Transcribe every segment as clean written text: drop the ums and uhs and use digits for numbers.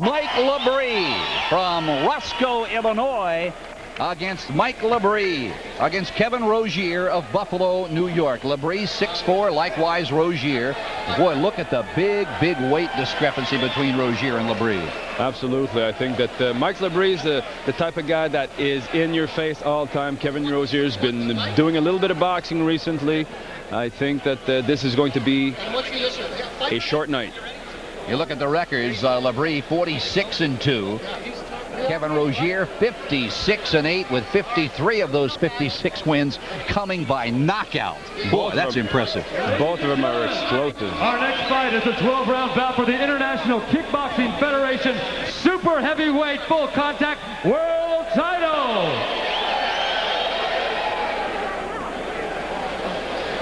Mike LaBree from Roscoe, Illinois, against Mike LaBree, against Kevin Rosier of Buffalo, New York. LaBree 6'4", likewise Rosier. Boy, look at the big weight discrepancy between Rosier and LaBree. Absolutely. I think that Mike LaBree is the type of guy that is in your face all the time. Kevin Rosier's been doing a little bit of boxing recently. I think that this is going to be a short night. You look at the records, LaBree 46-2. Kevin Rosier 56-8 with 53 of those 56 wins coming by knockout. Boy, that's impressive. Both of them are explosive. Our next fight is a 12-round bout for the International Kickboxing Federation Super Heavyweight Full Contact World Title.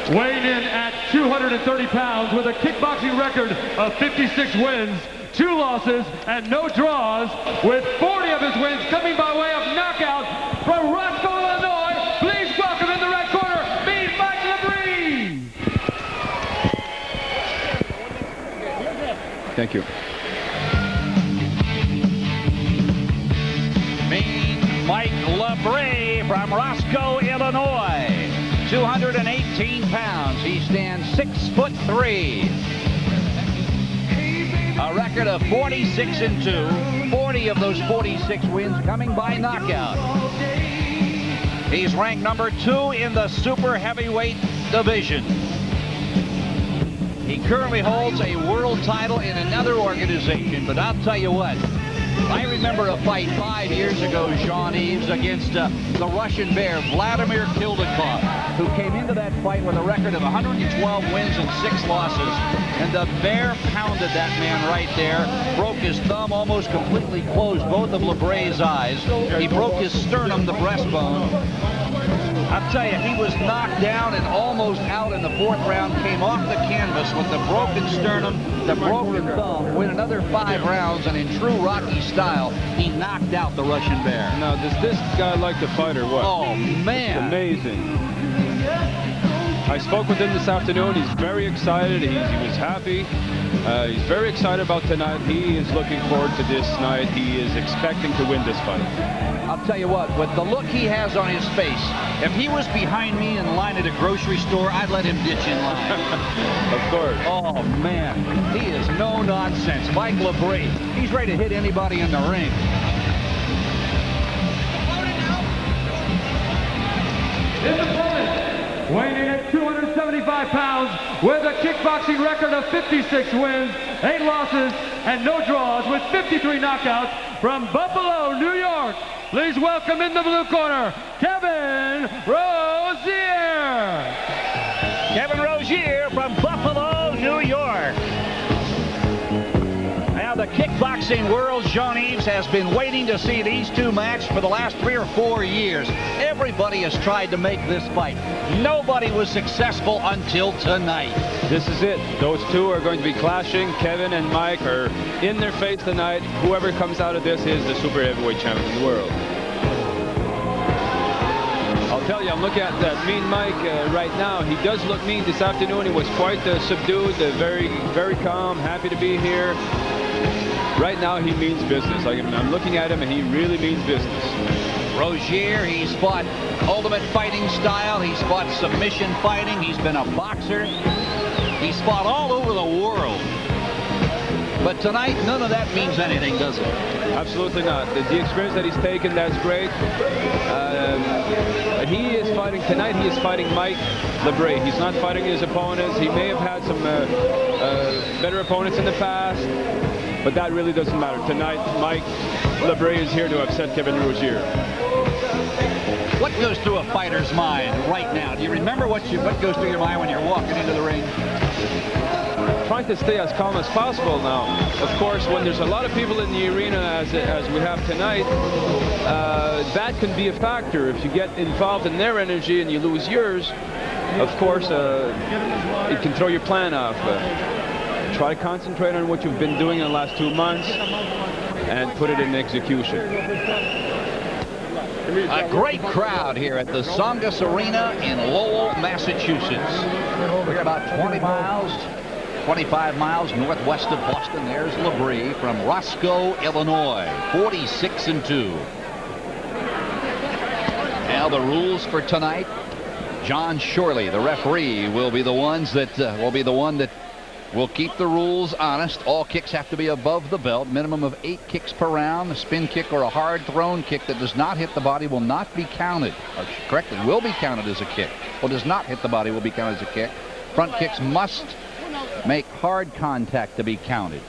Weighing in at 230 pounds with a kickboxing record of 56 wins, 2 losses, and no draws, with 40 of his wins coming by way of knockout from Roscoe, Illinois. Please welcome in the red corner, meet Mike LaBree. Thank you. Meet Mike LaBree from Roscoe, Illinois. 218 pounds. He stands 6'3". A record of 46-2. 40 of those 46 wins coming by knockout. He's ranked number 2 in the super heavyweight division. He currently holds a world title in another organization, but I'll tell you what, I remember a fight 5 years ago, Jean-Yves, against the Russian Bear, Vladimir Kildakov, who came into that fight with a record of 112 wins and 6 losses. And the Bear pounded that man right there, broke his thumb, almost completely closed both of LaBree's eyes. He broke his sternum, the breastbone. I'll tell you, he was knocked down and almost out in the 4th round, came off the canvas with the broken sternum, the broken thumb, win another 5 rounds, and in true Rocky style, he knocked out the Russian Bear. Now, does this guy like to fight or what? Oh, man. It's amazing. I spoke with him this afternoon. He's very excited. He was happy. He's very excited about tonight. He is looking forward to this night. He is expecting to win this fight. I'll tell you what, with the look he has on his face, if he was behind me in line at a grocery store, I'd let him ditch in line. Of course. Oh, man. He is no nonsense. Mike LaBree, he's ready to hit anybody in the ring. His opponent, weighing in at 275 pounds, with a kickboxing record of 56 wins, 8 losses, and no draws, with 53 knockouts, from Buffalo, New York. Please welcome in the blue corner, Kevin Rosier. Kevin Rosier from Buffalo, New York. Now the kickboxing world, Jean-Yves, has been waiting to see these two match for the last 3 or 4 years. Everybody has tried to make this fight. Nobody was successful until tonight. This is it. Those two are going to be clashing. Kevin and Mike are in their face tonight. Whoever comes out of this is the super heavyweight champion of the world. I'll tell you, I'm looking at Mean Mike right now. He does look mean. This afternoon he was quite subdued, very calm, happy to be here. Right now he means business. I'm looking at him and he really means business. Rosier, he's fought ultimate fighting style. He's fought submission fighting. He's been a boxer. He's fought all over the world. But tonight, none of that means anything, does it? Absolutely not. The experience that he's taken, that's great. He is fighting tonight. He is fighting Mike LaBree. He's not fighting his opponents. He may have had some better opponents in the past, but that really doesn't matter. Tonight, Mike LaBree is here to upset Kevin Rosier. What goes through a fighter's mind right now? Do you remember what goes through your mind when you're walking into the ring? Trying to stay as calm as possible now. Of course, when there's a lot of people in the arena as we have tonight, that can be a factor. If you get involved in their energy and you lose yours, of course, it can throw your plan off. Try to concentrate on what you've been doing in the last 2 months and put it in execution. A great crowd here at the Songus Arena in Lowell, Massachusetts. We're about 20 miles 25 miles northwest of Boston. There's LaBree from Roscoe, Illinois, 46-2. Now the rules for tonight. John Shorley, the referee, will be the one that will keep the rules honest. All kicks have to be above the belt. Minimum of 8 kicks per round. A spin kick or a hard thrown kick that does not hit the body will not be counted. Or correctly, will be counted as a kick. Or does not hit the body will be counted as a kick. Front kicks must make hard contact to be counted.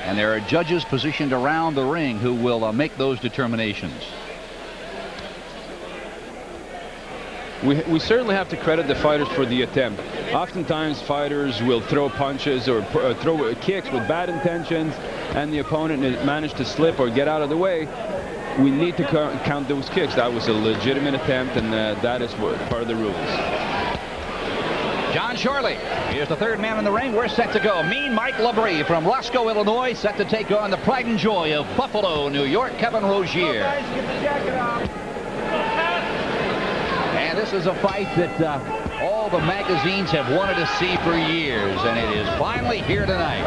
And there are judges positioned around the ring who will make those determinations. We certainly have to credit the fighters for the attempt. Oftentimes fighters will throw punches or throw kicks with bad intentions, and the opponent managed to slip or get out of the way. We need to count those kicks. That was a legitimate attempt, and that is part of the rules. John Shorley, here's the third man in the ring. We're set to go. Mean Mike LaBree from Roscoe, Illinois, set to take on the pride and joy of Buffalo, New York, Kevin Rosier. And this is a fight that all the magazines have wanted to see for years, and it is finally here tonight.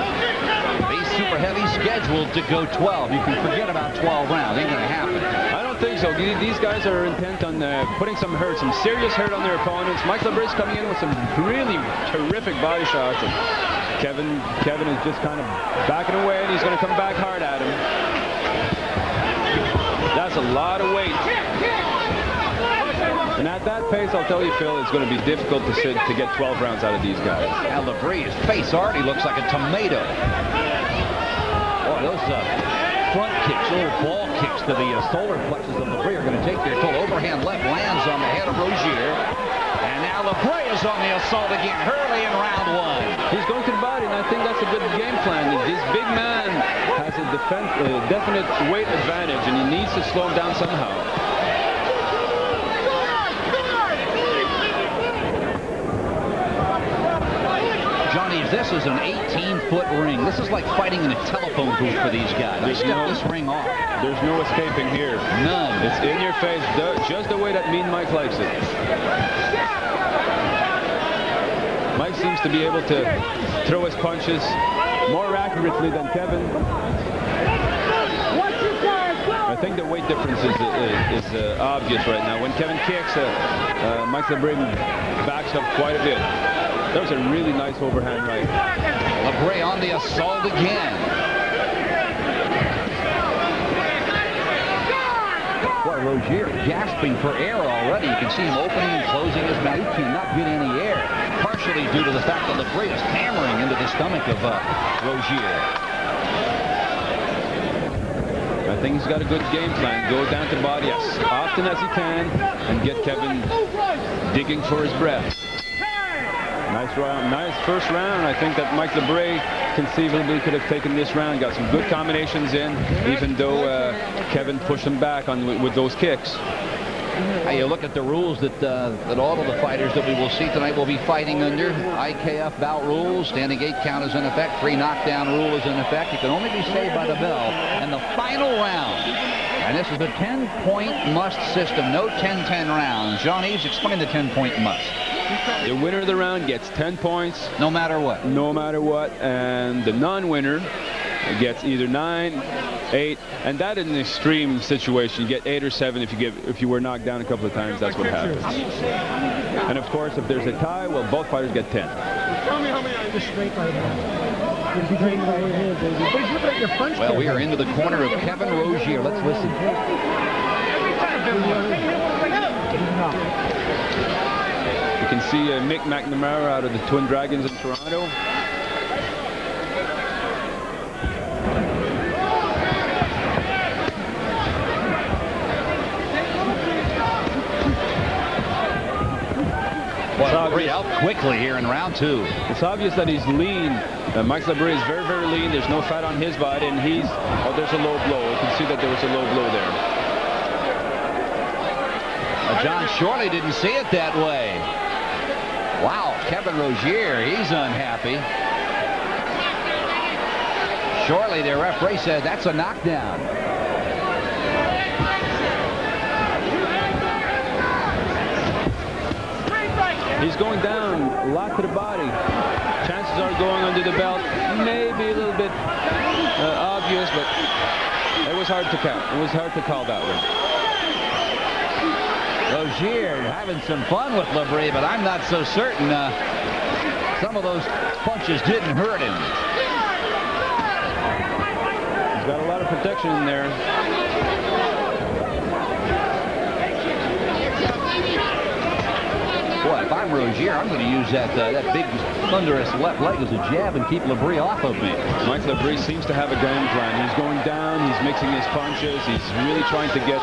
These super heavy scheduled to go 12. You can forget about 12 rounds. Ain't gonna happen. I don't think so. These guys are intent on putting some serious hurt on their opponents. Mike LaBree's coming in with some really terrific body shots, and Kevin is just kind of backing away, and he's going to come back hard at him. That's a lot of weight. And at that pace, I'll tell you, Phil, it's going to be difficult to get 12 rounds out of these guys. Now LaBree, his face already looks like a tomato. Boy, those front kicks, little ball kicks to the solar plexus of LaBree are going to take their toll. Overhand left lands on the head of Rosier. And now LaBree is on the assault again, early in round 1. He's going to the body, and I think that's a good game plan. This big man has a definite weight advantage, and he needs to slow him down somehow. This is an 18-foot ring. This is like fighting in a telephone booth for these guys. They step this ring off. There's no escaping here. None. It's in your face, just the way that Mean Mike likes it. Mike seems to be able to throw his punches more accurately than Kevin. I think the weight difference is obvious right now. When Kevin kicks, Mike LaBree backs up quite a bit. That was a really nice overhand right. LaBree on the assault again. Boy, Rosier gasping for air already. You can see him opening and closing his mouth. He cannot get any air, partially due to the fact that LaBree is hammering into the stomach of Rosier. I think he's got a good game plan. Go down to body as often as he can and get Kevin digging for his breath. Nice round, nice first round. I think that Mike LaBree conceivably could have taken this round. Got some good combinations in, even though Kevin pushed him back with those kicks. Hey, you look at the rules that all of the fighters that we will see tonight will be fighting under. IKF bout rules. Standing 8 count is in effect. 3 knockdown rule is in effect. You can only be saved by the bell. And the final round. And this is the 10-point must system. No 10-10 rounds. Jean-Yves, explain the 10-point must. The winner of the round gets 10 points. No matter what. No matter what. And the non-winner gets either 9, 8, and that is an extreme situation. You get 8 or 7 if you were knocked down a couple of times. That's what happens. And of course, if there's a tie, well, both fighters get 10. Well, we are into the corner of Kevin Rosier. Let's listen. You can see Mick McNamara out of the Twin Dragons in Toronto. LaBree out quickly here in round 2. It's obvious that he's lean. Mike LaBree is very, very lean. There's no fat on his body, and he's... Oh, there's a low blow. You can see that there was a low blow there. John Shorley didn't see it that way. Wow, Kevin Rosier, he's unhappy. Shorley, the referee, said that's a knockdown. He's going down a lot to the body. Chances are start going under the belt. Maybe a little bit obvious, but it was hard to count. It was hard to call that one. Rosier having some fun with LaBree, but I'm not so certain some of those punches didn't hurt him. He's got a lot of protection in there. Boy, if I'm Rosier, I'm going to use that big thunderous left leg as a jab and keep LaBree off of me. Mike LaBree seems to have a game plan. He's going down, he's mixing his punches, he's really trying to get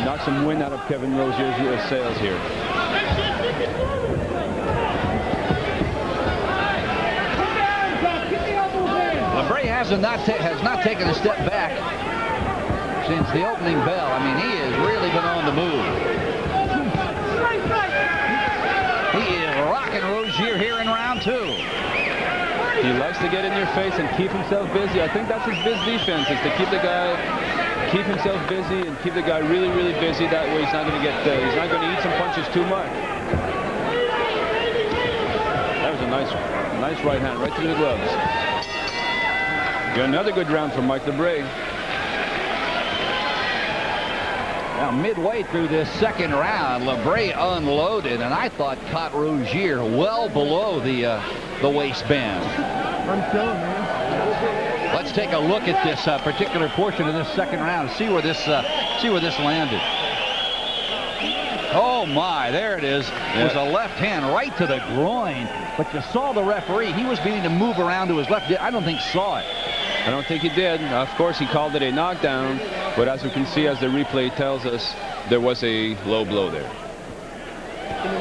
knock some wind out of Kevin Rosier's sails here. LaBree has not taken a step back since the opening bell. I mean, he has really been on the move. He is rocking Rosier here in round 2. He likes to get in your face and keep himself busy. I think that's his best defense, is to keep himself busy and keep the guy really, really busy. That way he's not going to get, he's not going to eat some punches too much. That was a nice right hand, right through the gloves. Got another good round from Mike LaBree. Now, midway through this second round, LaBree unloaded, and I thought caught Rosier well below the waistband. I'm telling you. Let's take a look at this particular portion of this second round. See where this landed. Oh my! There it is. It was a left hand right to the groin, but you saw the referee. He was beginning to move around to his left. I don't think saw it. I don't think he did. Of course, he called it a knockdown, but as we can see, as the replay tells us, there was a low blow there.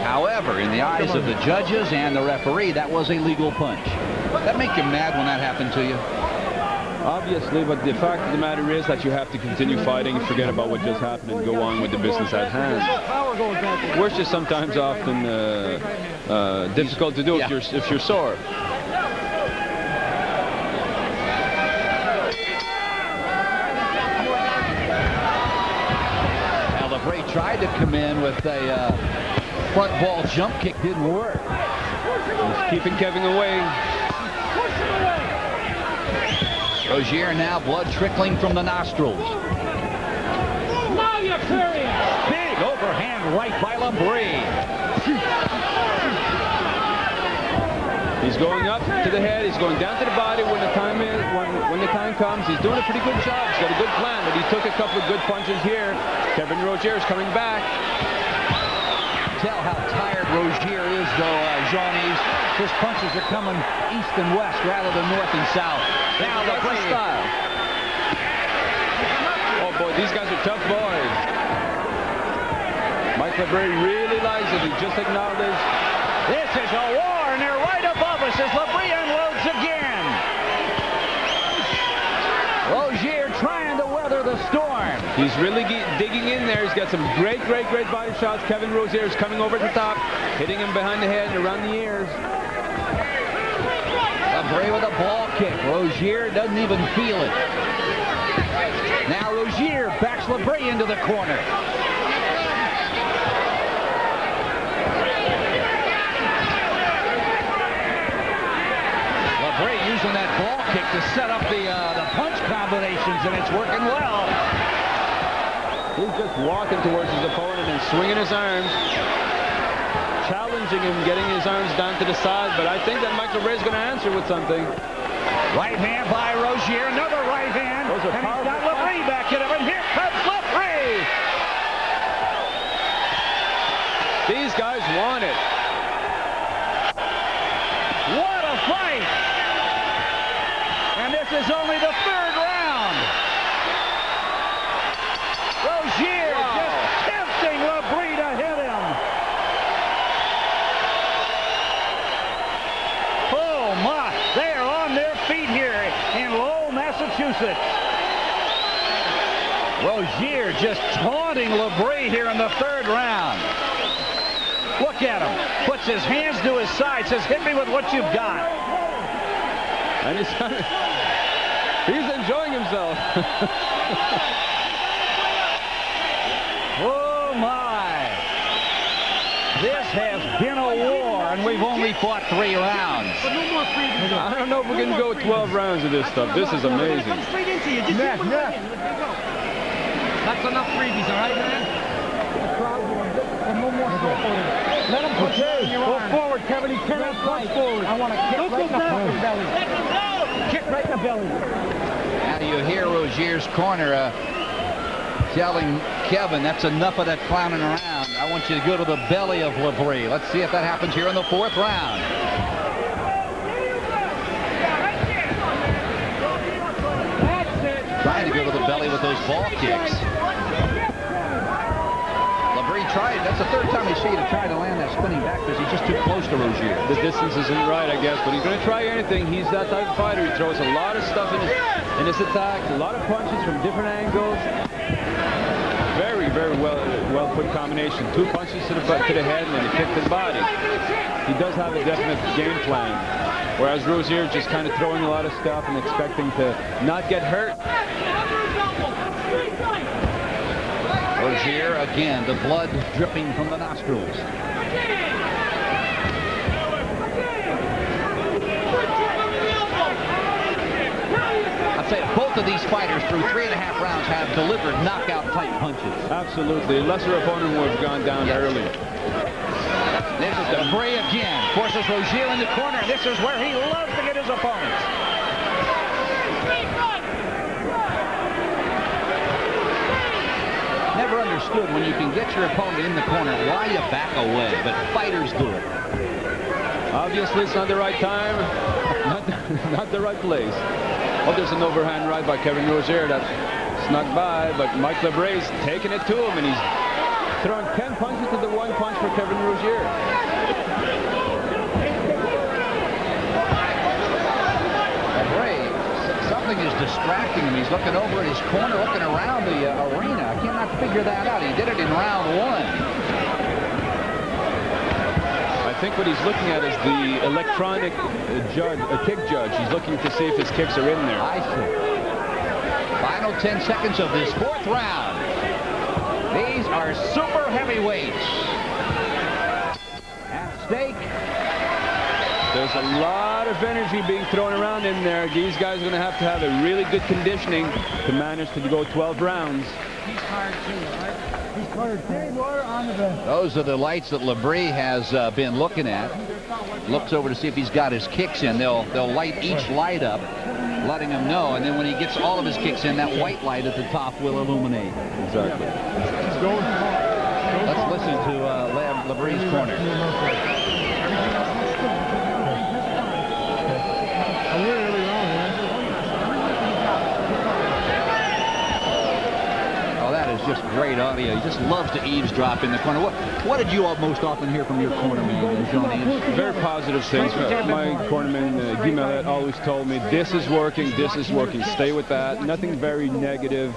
However, in the eyes of the judges and the referee, that was a legal punch. That make you mad when that happened to you? Obviously, but the fact of the matter is that you have to continue fighting and forget about what just happened and go on with the business at hand. Which is sometimes often difficult to do if you're sore. Tried to come in with a front ball jump kick, didn't work. He's keeping Kevin away. Rosier now, blood trickling from the nostrils. Now you're curious. Big overhand right by LaBree. He's going up to the head. He's going down to the body when the time is when the time comes. He's doing a pretty good job. He's got a good plan, but he took a couple of good punches here. Kevin Rosier is coming back. Tell how tired Rosier is, though, Jean-Yves. His punches are coming east and west rather than north and south. Now LaBree style. Oh boy, these guys are tough boys. Mike LaBree really likes it. He just acknowledged. This is a war, and they're right above us as LaBree unloads again. Rosier trying to weather the storm. He's really digging in there. He's got some great body shots. Kevin Rosier is coming over the top, hitting him behind the head and around the ears. LaBree with a ball kick. Rosier doesn't even feel it. Now Rosier backs LaBree into the corner. LaBree using that ball kick to set up the punch combinations, and it's working well. He's just walking towards his opponent and swinging his arms, challenging him, getting his arms down to the side, but I think that Mike LaBree is going to answer with something. Right hand by Rosier, another right hand, Those are and he's got LaBree back at him, and here comes LaBree! These guys want it. What a fight! And this is only the third round. Rosier just tempting LaBree to hit him. Oh my, they are on their feet here in Lowell, Massachusetts. Rosier just taunting LaBree here in the third round. Look at him. Puts his hands to his side, says, hit me with what you've got. And he's enjoying himself. Oh my. This has been a war, and we've only fought 3 rounds. I don't know if we're going to go 12 rounds of this stuff. This is amazing. That's enough freebies, all right, man? No more let him push go forward, Kevin. He cannot push forward. I want to kick right in the fucking belly. Kick right in the belly. Now you hear Rosier's corner telling Kevin, that's enough of that clowning around. I want you to go to the belly of LaBree. Let's see if that happens here in the 4th round. Trying to go to the belly with those ball kicks. LaBree tried. That's the 3rd time we see him try to land that spinning back because he's just too close to Rosier. The distance isn't right, I guess, but he's going to try anything. He's that type of fighter. He throws a lot of stuff in his attack, a lot of punches from different angles. Very, very well put combination. 2 punches to the head and then a kick to the body. He does have a definite game plan. Whereas Rosier just kind of throwing a lot of stuff and expecting to not get hurt. Rosier again, the blood dripping from the nostrils. I'd say both of these fighters through 3.5 rounds have delivered knockout-type punches. Absolutely. A lesser opponent would have gone down early. This is LaBree again. Forces Rosier in the corner. This is where he loves to get his opponents. Never understood when you can get your opponent in the corner why you back away, but fighters do it. Obviously, it's not the right time, not the right place. Oh, there's an overhand right by Kevin Rosier that snuck by, but Mike LaBree's taking it to him, and he's throwing 10 punches to the 1 punch for Kevin Rosier. LaBree, something is distracting him. He's looking over at his corner, looking around the arena. I cannot figure that out. He did it in round 1. I think what he's looking at is the electronic kick judge. He's looking to see if his kicks are in there. I see. Final 10 seconds of this 4th round. These are super heavyweights. At stake. There's a lot of energy being thrown around in there. These guys are going to have a really good conditioning to manage to go 12 rounds. He's hard too, right? He's hard too. Those are the lights that LaBree has been looking at. Looks over to see if he's got his kicks in. They'll light each light up, letting him know. And then when he gets all of his kicks in, that white light at the top will illuminate. Exactly. Let's listen to LaBree's corner. Just great audio. He just loves to eavesdrop in the corner. What did you most often hear from your cornerman, Johnny? Very positive things. My cornerman, Guy Mallet, always told me, this is working, stay with that. Nothing very negative.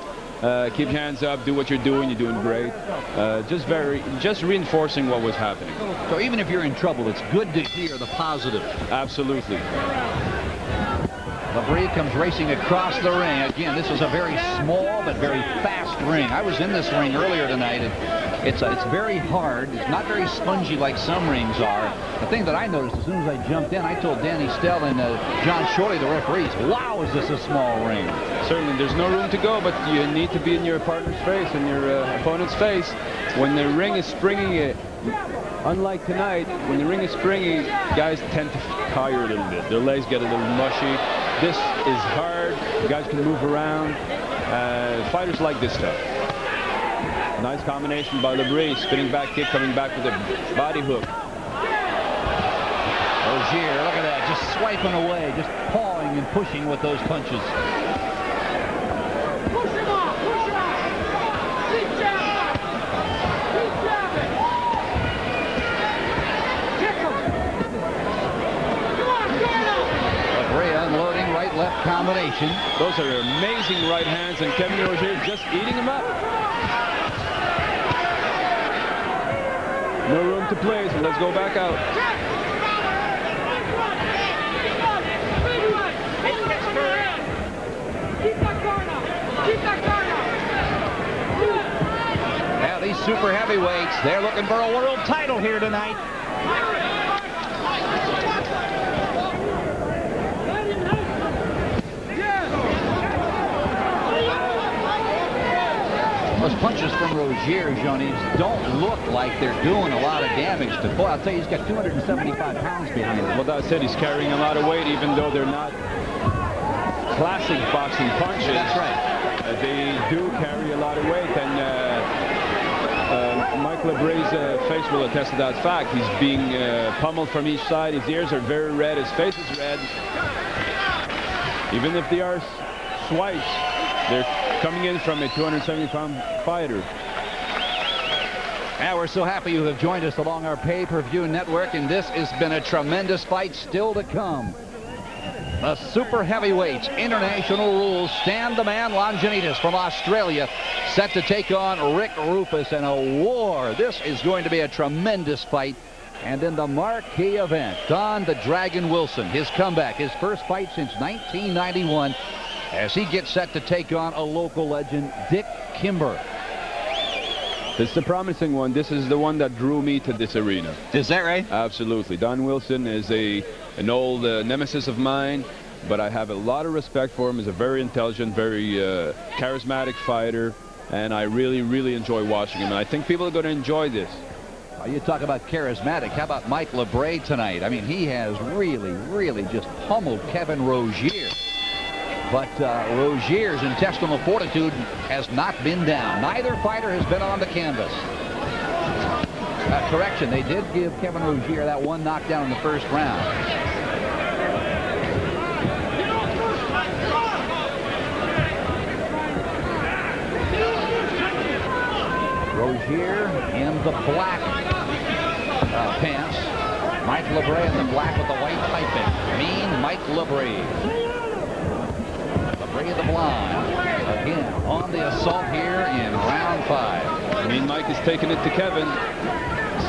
Keep your hands up, do what you're doing great. Just reinforcing what was happening. So even if you're in trouble, it's good to hear the positive. Absolutely. LaBree comes racing across the ring. Again, this is a very small but very fast ring. I was in this ring earlier tonight, and it's very hard. It's not very spongy like some rings are. The thing that I noticed as soon as I jumped in, I told Danny Stell and John Shorley, the referees, wow, is this a small ring? Certainly, there's no room to go, but you need to be in your partner's face and your opponent's face. When the ring is springy, unlike tonight, when the ring is springy, guys tend to tire a little bit. Their legs get a little mushy. This is hard. Guys can move around. Fighters like this stuff. Nice combination by LaBree. Spinning back kick, coming back with a body hook. Rosier, look at that. Just swiping away. Just pawing and pushing with those punches. Push him off. Push him off. Keep jabbing. Keep jabbing. Kick him. Come on, Gordo. LaBree unloading right-left combination. Those are amazing right hands, and Kevin Rosier just eating them up. No room to play, so let's go back out. Now these super heavyweights, they're looking for a world title here tonight. Those punches from Rosier, Jean-Yves, don't look like they're doing a lot of damage to Boy. I'll tell you, he's got 275 pounds behind him. Well, that's it. He's carrying a lot of weight, even though they're not classic boxing punches. That's right. They do carry a lot of weight, and Mike LaBree's face will attest to that fact. He's being pummeled from each side. His ears are very red. His face is red. Even if they are swipes, they're coming in from a 270-pound fighter. And we're so happy you have joined us along our pay-per-view network, and this has been a tremendous fight still to come. The super heavyweights, international rules, Stan the Man Longinidis from Australia, set to take on Rick Rufus in a war. This is going to be a tremendous fight. And in the marquee event, Don the Dragon Wilson, his comeback, his first fight since 1991, as he gets set to take on a local legend, Dick Kimber. This is a promising one. This is the one that drew me to this arena. Is that right? Absolutely. Don Wilson is an old nemesis of mine, but I have a lot of respect for him. He's a very intelligent, very charismatic fighter, and I really, really enjoy watching him. And I think people are going to enjoy this. You talk about charismatic. How about Mike LaBree tonight? I mean, he has really, really just pummeled Kevin Rosier. But Rosier's intestinal fortitude has not been down. Neither fighter has been on the canvas. Correction, they did give Kevin Rosier that one knockdown in the first round. Rosier in the black pants. Mike LaBree in the black with the white piping. Mean Mike LaBree. LaBree the blonde. Again, on the assault here in round 5. I mean, Mike is taking it to Kevin.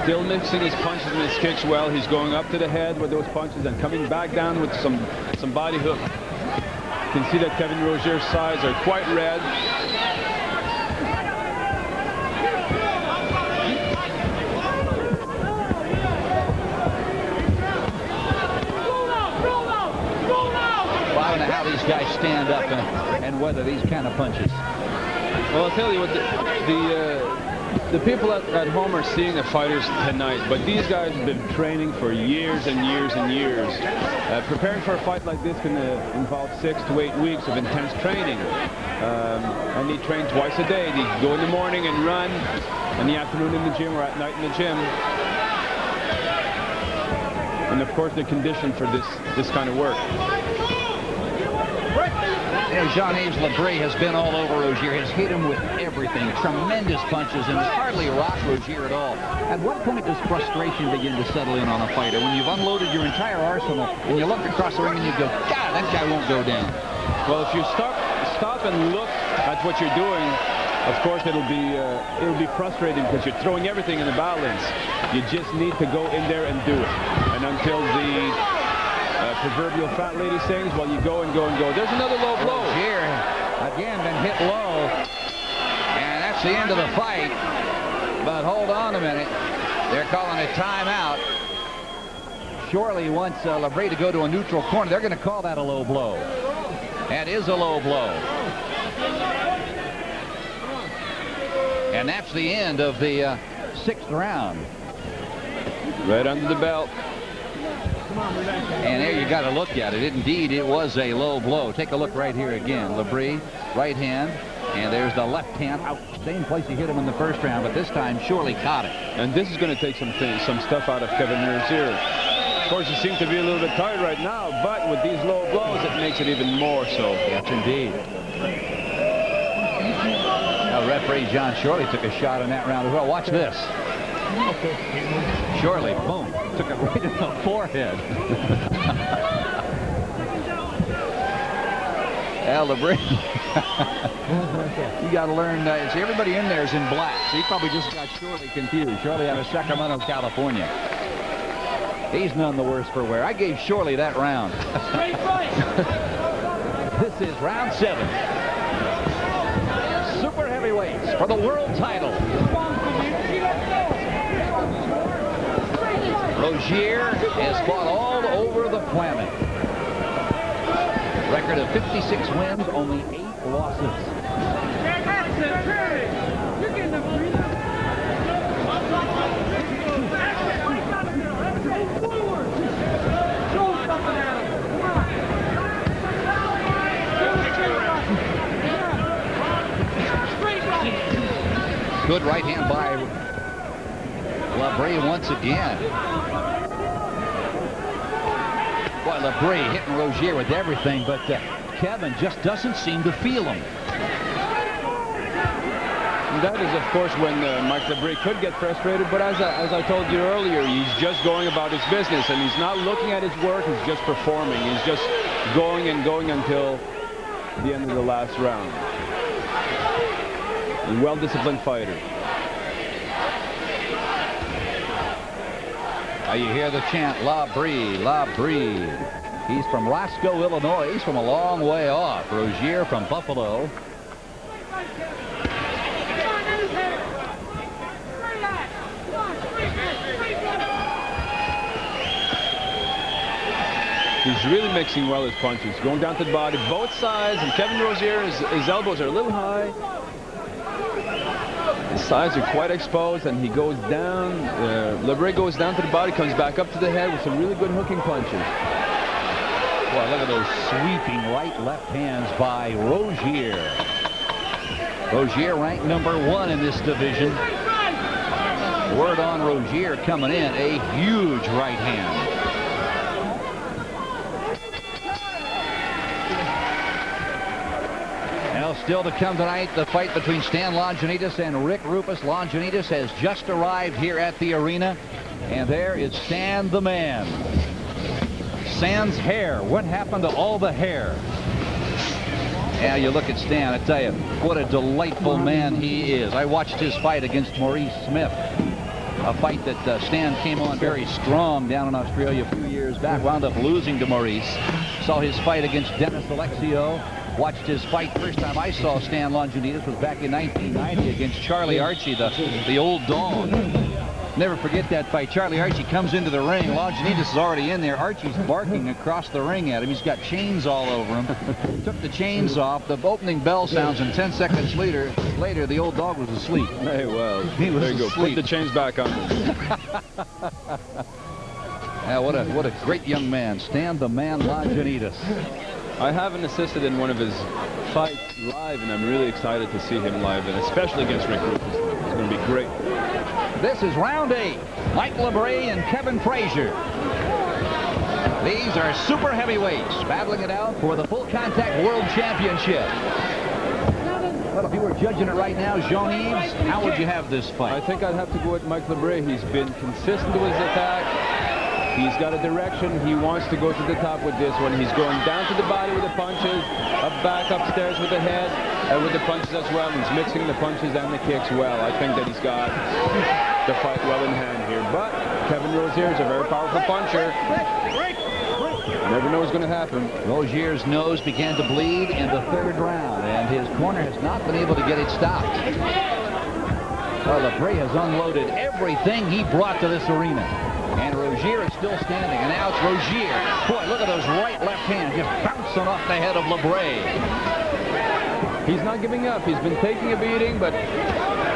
Still mixing his punches and his kicks well. He's going up to the head with those punches and coming back down with some body hook. You can see that Kevin Rosier's sides are quite red. I don't know how these guys stand up and weather these kind of punches. Well, I'll tell you what, the people at home are seeing the fighters tonight, but these guys have been training for years and years and years. Preparing for a fight like this can involve 6 to 8 weeks of intense training. And they train twice a day. They go in the morning and run, in the afternoon in the gym, or at night in the gym. And of course, they're conditioned for this kind of work. Jean-Yves LaBree has been all over Rosier, has hit him with everything, tremendous punches, and has hardly rocked Rosier at all. At what point does frustration begin to settle in on a fighter? When you've unloaded your entire arsenal and you look across the ring and you go, God, that guy won't go down. Well, if you stop and look at what you're doing, of course it'll be frustrating because you're throwing everything in the balance. You just need to go in there and do it. And until the proverbial fat lady sings, well, you go and go and go. There's another low blow. Rosier again been hit low, and that's the end of the fight. But hold on a minute, they're calling a timeout. Shorely wants LaBree to go to a neutral corner. They're going to call that a low blow. That is a low blow. And that's the end of the 6th round. Right under the belt. And there you got to look at it. Indeed, it was a low blow. Take a look right here again. LaBree, right hand, and there's the left hand out. Same place he hit him in the first round, but this time surely caught it. And this is going to take some stuff out of Kevin Rosier. Of course, he seems to be a little bit tired right now, but with these low blows, it makes it even more so. Yes, indeed. Now, referee John Shorley took a shot in that round as well. Watch this. Shorley, boom, took it right in the forehead. LaBree. You got to learn. See, everybody in there is in black. So he probably just got Shorley confused. Shorley out of Sacramento, California. He's none the worse for wear. I gave Shorley that round. Straight fight. This is round 7. Super heavyweights for the world title. Rosier has fought all over the planet. Record of 56 wins, only 8 losses. Good right hand by LaBree once again. Boy, LaBree hitting Rosier with everything, but Kevin just doesn't seem to feel him. That is, of course, when Mike LaBree could get frustrated, but as I told you earlier, he's just going about his business, and he's not looking at his work, he's just performing. He's just going and going until the end of the last round. A well-disciplined fighter. Now you hear the chant, LaBree, LaBree. He's from Roscoe, Illinois. He's from a long way off. Rosier from Buffalo. He's really mixing well his punches, going down to the body, both sides, and Kevin Rosier, his elbows are a little high. His sides are quite exposed, and he goes down. LaBree goes down to the body, comes back up to the head with some really good hooking punches. Boy, look at those sweeping right-left hands by Rosier. Rosier ranked #1 in this division. Word on Rosier coming in, a huge right hand. Still to come tonight, the fight between Stan Longinidis and Rick Rupus. Longinidis has just arrived here at the arena, and there is Stan the man. Stan's hair. What happened to all the hair? Yeah, you look at Stan, I tell you, what a delightful man he is. I watched his fight against Maurice Smith, a fight that Stan came on very strong down in Australia a few years back, wound up losing to Maurice. Saw his fight against Dennis Alexio. Watched his fight. First time I saw Stan Longinidis was back in 1990 against Charlie Archie, the old dog. Never forget that fight. Charlie Archie comes into the ring. Longinidis is already in there. Archie's barking across the ring at him. He's got chains all over him. Took the chains off. The opening bell sounds, and 10 seconds later, the old dog was asleep. Hey, well, he was there you asleep. Go. Put the chains back on. Yeah, what a great young man, Stan the man Longinidis. I haven't assisted in one of his fights live, and I'm really excited to see him live, and especially against Rick Rupus. It's going to be great. This is round 8. Mike LaBree and Kevin Frazier. These are super heavyweights battling it out for the full contact world championship. Well, if you were judging it right now, Jean-Yves, how would you have this fight? I think I'd have to go with Mike LaBree. He's been consistent with his attack. He's got a direction. He wants to go to the top with this one. He's going down to the body with the punches, back upstairs with the head, and with the punches as well. He's mixing the punches and the kicks well. I think that he's got the fight well in hand here. But Kevin Rosier is a very powerful puncher. Never know what's going to happen. Rosier's nose began to bleed in the 3rd round, and his corner has not been able to get it stopped. Well, LaBree has unloaded everything he brought to this arena. And Rosier is still standing, and now it's Rosier. Boy, look at those right-left hands just bouncing off the head of LaBree. He's not giving up. He's been taking a beating, but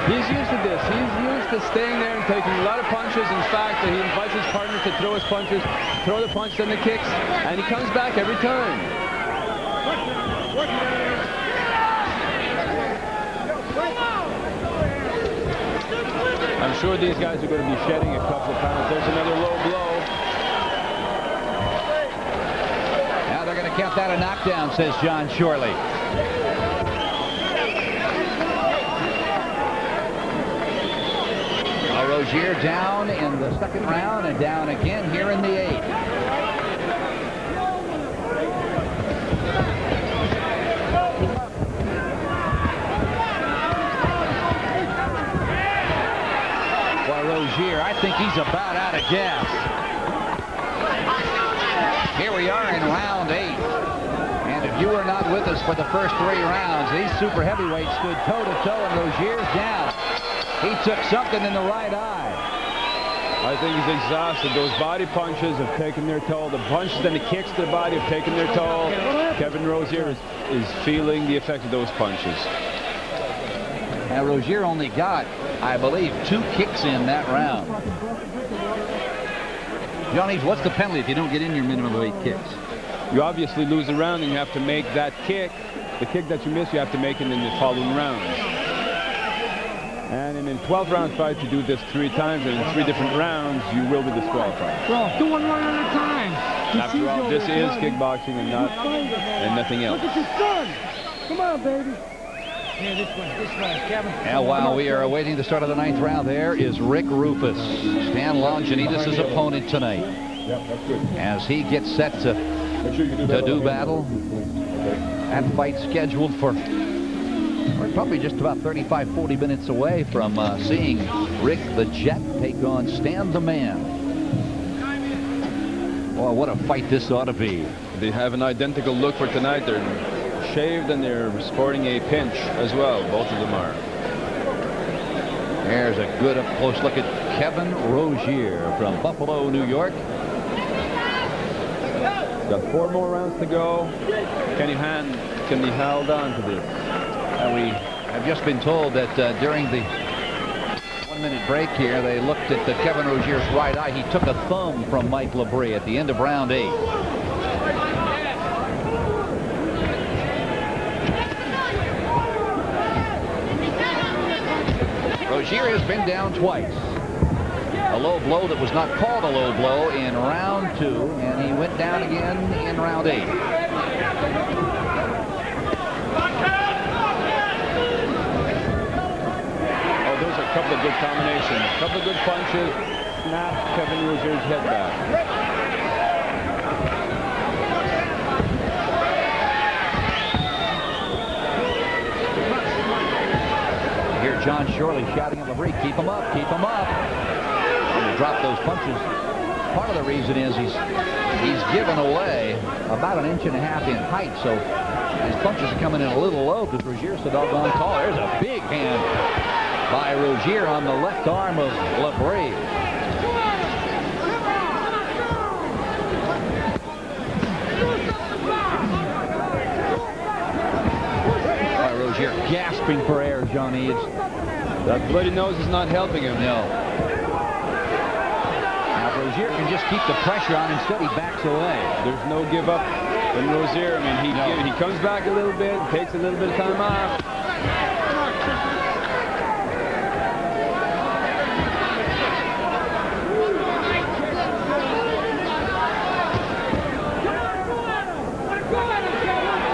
he's used to this. He's used to staying there and taking a lot of punches. In fact, he invites his partner to throw his punches, throw the punches and the kicks, and he comes back every time. I'm sure these guys are going to be shedding a couple of pounds. There's another low blow. Now they're going to count that a knockdown, says John Shorley. Rosier down in the 2nd round and down again here in the 8th. Rosier, I think he's about out of gas. Here we are in round 8. And if you were not with us for the first 3 rounds, these super heavyweights stood toe-to-toe, and Rosier's down. He took something in the right eye. I think he's exhausted. Those body punches have taken their toll. The punches and the kicks to the body have taken their toll. Kevin Rosier is feeling the effect of those punches. Now, Rosier only got, I believe, 2 kicks in that round. Johnny, what's the penalty if you don't get in your minimum of 8 kicks? You obviously lose a round, and you have to make that kick. The kick that you miss, you have to make it in the following rounds. And in a 12-round fight, you do this 3 times, and in 3 different rounds, you will be disqualified. Well, do one at a time. After all, this is kickboxing and nothing else. Look at your son. Come on, baby. Yeah, this one, Kevin. And while we are awaiting the start of the 9th round, there is Rick Rufus, Stan Longinidis' opponent tonight, as he gets set to do battle. That fight scheduled for we're probably just about 35-40 minutes away from seeing Rick the Jet take on Stan the Man. Boy, what a fight this ought to be. They have an identical look for tonight. They're shaved and they're sporting a pinch as well. Both of them are. There's a good up-close look at Kevin Rosier from Buffalo, New York. Got 4 more rounds to go. Can he hold on to this? And we have just been told that during the 1-minute break here, they looked at Kevin Rosier's right eye. He took a thumb from Mike LaBree at the end of round 8. Rosier has been down twice. A low blow that was not called a low blow in round 2, and he went down again in round 8. Oh, those are a couple of good combinations. A couple of good punches. Snap Kevin Rosier's head back. John Shorley shouting at LaBree, keep him up, keep him up. And to drop those punches. Part of the reason is he's given away about 1.5 inches in height, so his punches are coming in a little low because Rosier's so doggone tall. There's a big hand by Rosier on the left arm of LaBree. Rosier gasping for air, Johnny. That bloody nose is not helping him. No. Now Rosier can just keep the pressure on. Instead, he backs away. There's no give up in Rosier. I mean, he comes back a little bit, takes a little bit of time off.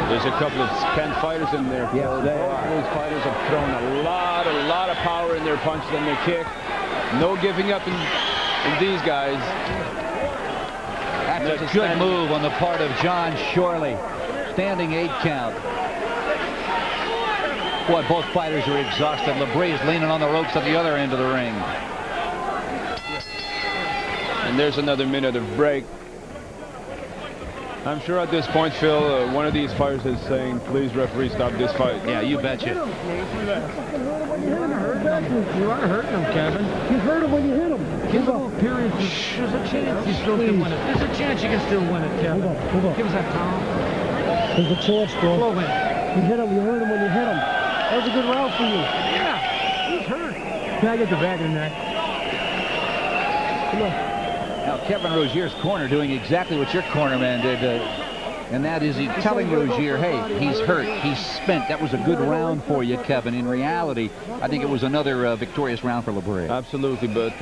There's a couple of spent fighters in there. Yeah, they are. Those fighters have thrown a lot of power in their punches and their kick. No giving up in these guys. That's a good move on the part of John Shorley. Standing 8 count. Boy, both fighters are exhausted. LaBree is leaning on the ropes at the other end of the ring. And there's another minute of break. I'm sure at this point, Phil, one of these fighters is saying, please, referee, stop this fight. Yeah, you betcha. You are hurting him, Kevin. You hurt him when you hit him. Give up. Period. There's a chance you still can win it. There's a chance you can still win it, Kevin. Hold up. Give us that towel. There's a chance, bro. You hit him. You hurt him when you hit him. That was a good round for you. Yeah. He's hurt. Can I get the back of the neck? Come on. Now, Kevin Rosier's corner doing exactly what your cornerman did, and that is he's telling Rosier, hey, he's hurt, he's spent. That was a good round for you, Kevin. In reality, I think it was another victorious round for LaBree. Absolutely, but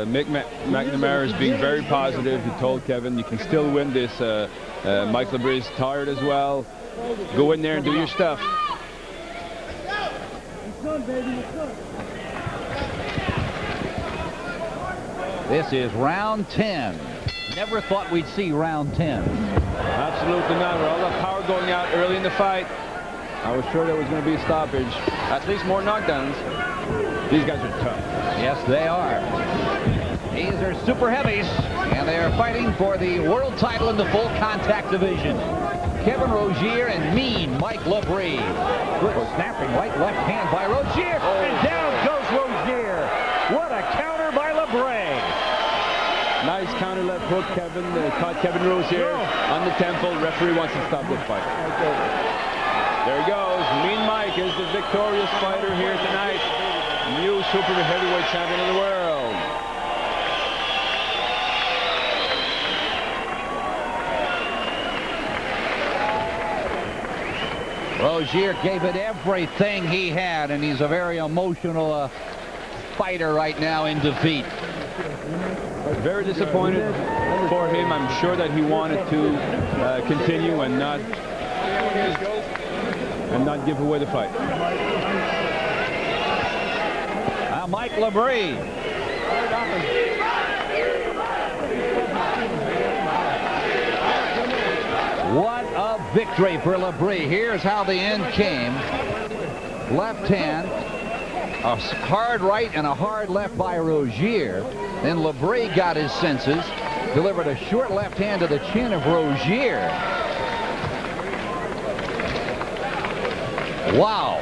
Mick McNamara is being very positive. He told Kevin, you can still win this. Mike LaBree is tired as well. Go in there and do your stuff. This is round 10. Never thought we'd see round 10. Absolutely not. With all that power going out early in the fight, I was sure there was going to be a stoppage. At least more knockdowns. These guys are tough. Yes, they are. These are super heavies, and they are fighting for the world title in the full contact division. Kevin Rosier and mean Mike LaBree. Good snapping right left hand by Rosier, and down goes Rosier. What a counter by LaBree. Nice counter left hook, Kevin. Caught Kevin Rosier on the temple. Referee wants to stop this fight. There he goes. Mean Mike is the victorious fighter here tonight. New super heavyweight champion of the world. Rosier gave it everything he had, and he's a very emotional fighter right now in defeat. Very disappointed for him. I'm sure that he wanted to continue and not give away the fight. Now Mike LaBree. What a victory for LaBree. Here's how the end came. Left hand, a hard right and a hard left by Rosier. Then LaBree got his senses, delivered a short left hand to the chin of Rosier. Wow.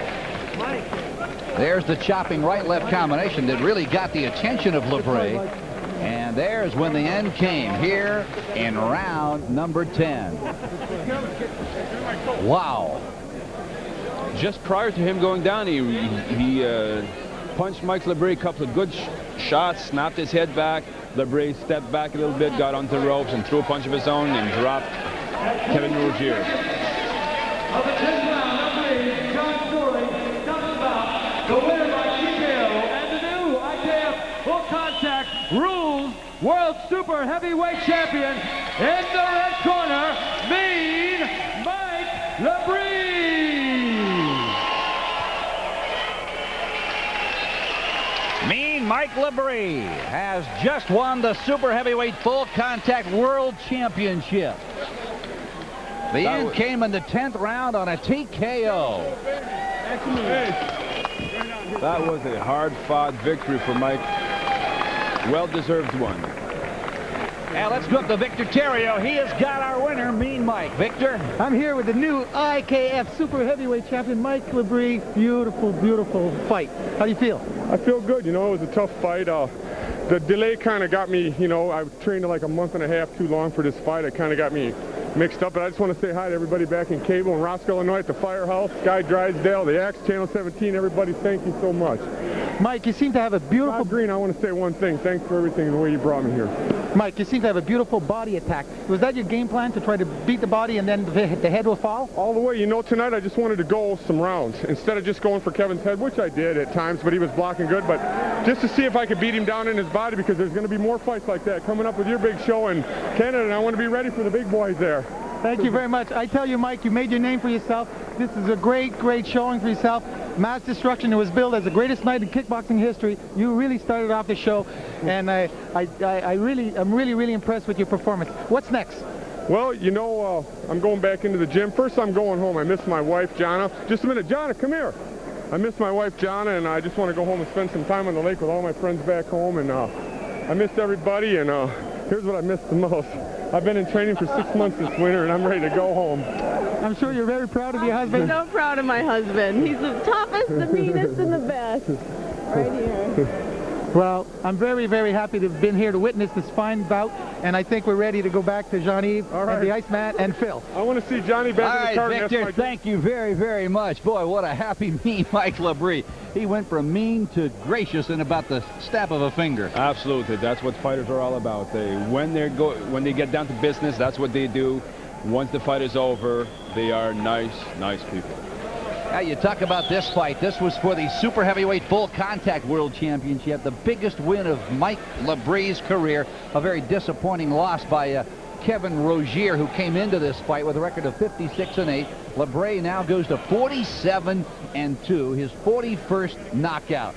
There's the chopping right-left combination that really got the attention of LaBree. And there's when the end came here in round number 10. Wow. Just prior to him going down, he punched Mike LaBree a couple of good shots, snapped his head back. LaBree stepped back a little bit, got onto the ropes, and threw a punch of his own and dropped Kevin Rosier. Of the 10th round, LaBree, John Storley, talks about the winner by TKO and the new IKF Full Contact Rules World Super Heavyweight Champion in the red corner, Mean Mike LaBree. Mean Mike LaBree has just won the Super Heavyweight Full Contact World Championship. The end came in the 10th round on a TKO. That was a hard-fought victory for Mike. Well-deserved one. Now let's go up to Victor Terrio. He has got our winner, Mean Mike. Victor? I'm here with the new IKF Super Heavyweight Champion, Mike LaBree. Beautiful, beautiful fight. How do you feel? I feel good. You know, it was a tough fight. The delay kind of got me, you know, I trained like a month and a half too long for this fight. It kind of got me mixed up, but I just want to say hi to everybody back in Cable in Roscoe, Illinois, at the Firehouse, Guy Drysdale, the Axe, Channel 17. Everybody, thank you so much. Mike, you seem to have a beautiful... Bob Green, I want to say one thing. Thanks for everything, the way you brought me here. Mike, you seem to have a beautiful body attack. Was that your game plan, to try to beat the body and then the head will fall? All the way. You know, tonight I just wanted to go some rounds. Instead of just going for Kevin's head, which I did at times, but he was blocking good. But just to see if I could beat him down in his body, because there's going to be more fights like that coming up with your big show in Canada, and I want to be ready for the big boys there. Thank you very much. I tell you, Mike, you made your name for yourself. This is a great, great showing for yourself. Mass Destruction, it was billed as the greatest night in kickboxing history. You really started off the show, and I'm really impressed with your performance. What's next? Well, you know, I'm going back into the gym. First, I'm going home. I miss my wife, Jonna. Just a minute, Jonna, come here. I miss my wife, Jonna, and I just want to go home and spend some time on the lake with all my friends back home. And I missed everybody, and here's what I missed the most. I've been in training for 6 months this winter, and I'm ready to go home. I'm sure you're very proud of your husband. I'm so proud of my husband. He's the toughest, the meanest, and the best. Right here. Well, I'm very, very happy to have been here to witness this fine bout, and I think we're ready to go back to Jean-Yves and the Iceman and Phil. I want to see Johnny back in the car. All right, Victor, thank you very, very much. Boy, what a happy, mean Mike LaBree. He went from mean to gracious in about the snap of a finger. Absolutely. That's what fighters are all about. When they get down to business, that's what they do. Once the fight is over, they are nice, nice people. Now you talk about this fight. This was for the Super Heavyweight Full Contact World Championship, the biggest win of Mike LaBree's career. A very disappointing loss by Kevin Rosier, who came into this fight with a record of 56-8. LaBree now goes to 47-2, his 41st knockout.